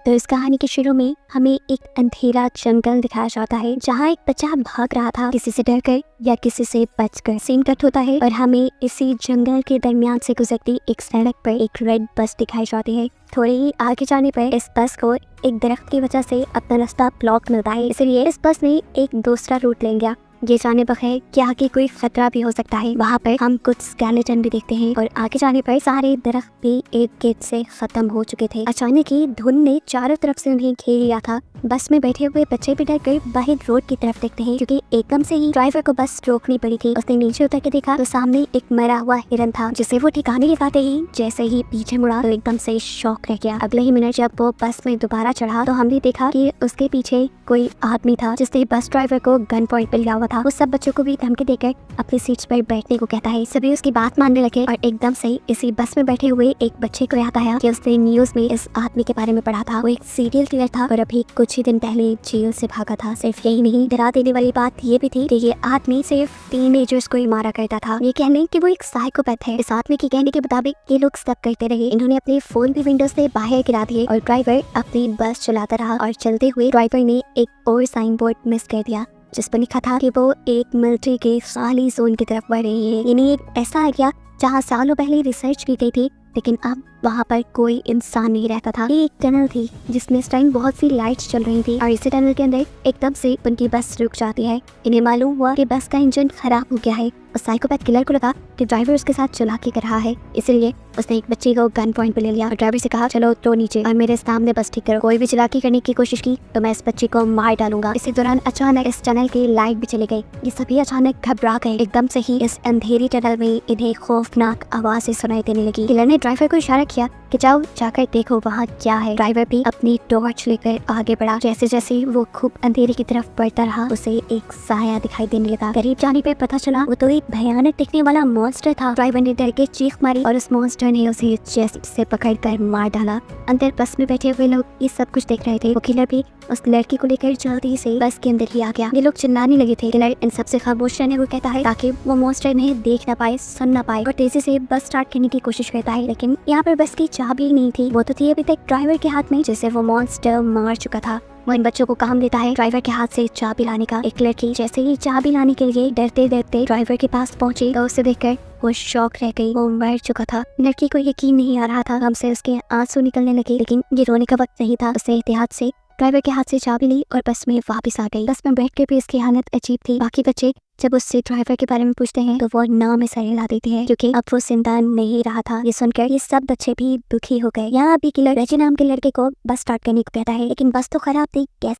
तो इस कहानी के शुरू में हमें एक अंधेरा जंगल दिखाया जाता है जहाँ एक बच्चा भाग रहा था, किसी से डरकर या किसी से बचकर। सीन कट होता है और हमें इसी जंगल के दरमियान से गुजरती एक सड़क पर एक रेड बस दिखाई जाती है। थोड़े ही आगे जाने पर इस बस को एक दरख्त की वजह से अपना रास्ता ब्लॉक मिलता है, इसलिए इस बस ने एक दूसरा रूट ले लिया। ये जाने बगैर कि आगे कोई खतरा भी हो सकता है। वहाँ पर हम कुछ स्केलेटन भी देखते हैं और आगे जाने पर सारे दरख्त भी एक गेट से खत्म हो चुके थे। अचानक ही धुंध ने चारों तरफ से उन्हें घेर लिया था। बस में बैठे हुए बच्चे भी डरकर बाहर रोड की तरफ देखते हैं क्योंकि एकदम से ही ड्राइवर को बस रोकनी पड़ी थी। उसने नीचे उतर के देखा तो सामने एक मरा हुआ हिरन था, जिसे वो ठिकाने लगाते ही जैसे ही पीछे मुड़ा तो एकदम से शॉक रह गया। अगले ही मिनट जब वो बस में दोबारा चढ़ा तो हमने देखा कि उसके पीछे कोई आदमी था जिसने बस ड्राइवर को गन पॉइंट पे लिया हुआ था। वो सब बच्चों को भी धमकी देकर अपनी सीट्स पर बैठने को कहता है। सभी उसकी बात मानने लगे और एकदम से इसी बस में बैठे हुए एक बच्चे को याद आया कि उसने न्यूज में इस आदमी के बारे में पढ़ा था। वो एक सीरियल किलर था और अभी कुछ ही दिन पहले जेल से भागा था। सिर्फ यही नहीं, डरा देने वाली बात ये भी थी कि ये आदमी सिर्फ टीनेजर्स को ही मारा करता था। ये कहने कि वो एक साइकोपैथ है। इस आदमी के कहने के मुताबिक ये लोग सब करते रहे। इन्होंने अपने फोन भी विंडो से बाहर गिरा दिए और ड्राइवर अपनी बस चलाता रहा। और चलते हुए ड्राइवर ने एक और साइन बोर्ड मिस कर दिया जिस पर लिखा था कि वो एक मिलिट्री के खाली जोन की तरफ बढ़ रही है। यानी एक ऐसा एरिया जहाँ सालों पहले रिसर्च की गई थी, लेकिन अब वहाँ पर कोई इंसान नहीं रहता था। ये एक टनल थी जिसमें इस टाइम बहुत सी लाइट्स चल रही थी और इसी टनल के अंदर एकदम से उनकी बस रुक जाती है। इन्हें मालूम हुआ कि बस का इंजन खराब हो गया है और साइकोपैथ किलर को लगा कि ड्राइवर उसके साथ चालाकी कर रहा है, इसलिए उसने एक बच्चे को गन पॉइंट पे ले लिया और ड्राइवर से कहा, चलो तो नीचे और मेरे सामने बस ठीक करो। कोई भी चालाकी करने की कोशिश की तो मैं इस बच्चे को मार डालूंगा। इसी दौरान अचानक इस टनल की लाइट भी चली गई। ये सभी अचानक घबरा गए। एकदम से ही इस अंधेरी टनल में इन्हें खौफनाक आवाजें सुनाई देने लगी। किलर ने ड्राइवर को इशारा किया कि जाओ जाकर देखो वहाँ क्या है। ड्राइवर भी अपनी टॉर्च लेकर आगे बढ़ा। जैसे जैसे वो खूब अंधेरे की तरफ बढ़ता रहा उसे एक साया दिखाई देने लगा। करीब जाने पे पता चला वो तो एक भयानक दिखने वाला मॉन्स्टर था। ड्राइवर ने डर के चीख मारी और उस मॉन्स्टर ने उसे चेस्ट से पकड़कर मार डाला। अंदर बस में बैठे हुए लोग ये सब कुछ देख रहे थे। वो किलर भी उस लड़की को लेकर जल्दी से बस के अंदर ही आ गया। ये लोग चिल्लाने लगे थे। किलर इन सबसे खामोश रहने को कहता है ताकि वो मॉन्स्टर इन्हें देख ना पाए, सुन ना पाए और तेजी से बस स्टार्ट करने की कोशिश करता है। लेकिन यहाँ पर बस की चाबी नहीं थी, वो तो थी अभी तक ड्राइवर के हाथ में जिसे वो मॉन्स्टर मार चुका था। वो इन बच्चों को काम देता है ड्राइवर के हाथ से चाबी लाने का। एक लड़की जैसे ही चाबी लाने के लिए डरते डरते ड्राइवर के पास पहुंची तो उसे देखकर वो शॉक रह गई। वो मर चुका था। लड़की को यकीन नहीं आ रहा था। हमसे उसके आंसू निकलने लगे, लेकिन ये रोने का वक्त नहीं था। उसने एहतियात से ड्राइवर के हाथ से चाबी ली और बस में वापस आ गई। बस में बैठ के भी इसकी हालत अजीब थी। बाकी बच्चे जब उससे ड्राइवर के बारे में पूछते हैं तो वो नाम सर हिला देती है क्योंकि अब वो जिंदा नहीं रहा था। ये सुनकर ये सब बच्चे भी दुखी हो गए। यहाँ अभी किलर रजी नाम के लड़के को बस स्टार्ट करने को कहता है, लेकिन बस तो खराब थी। कैसे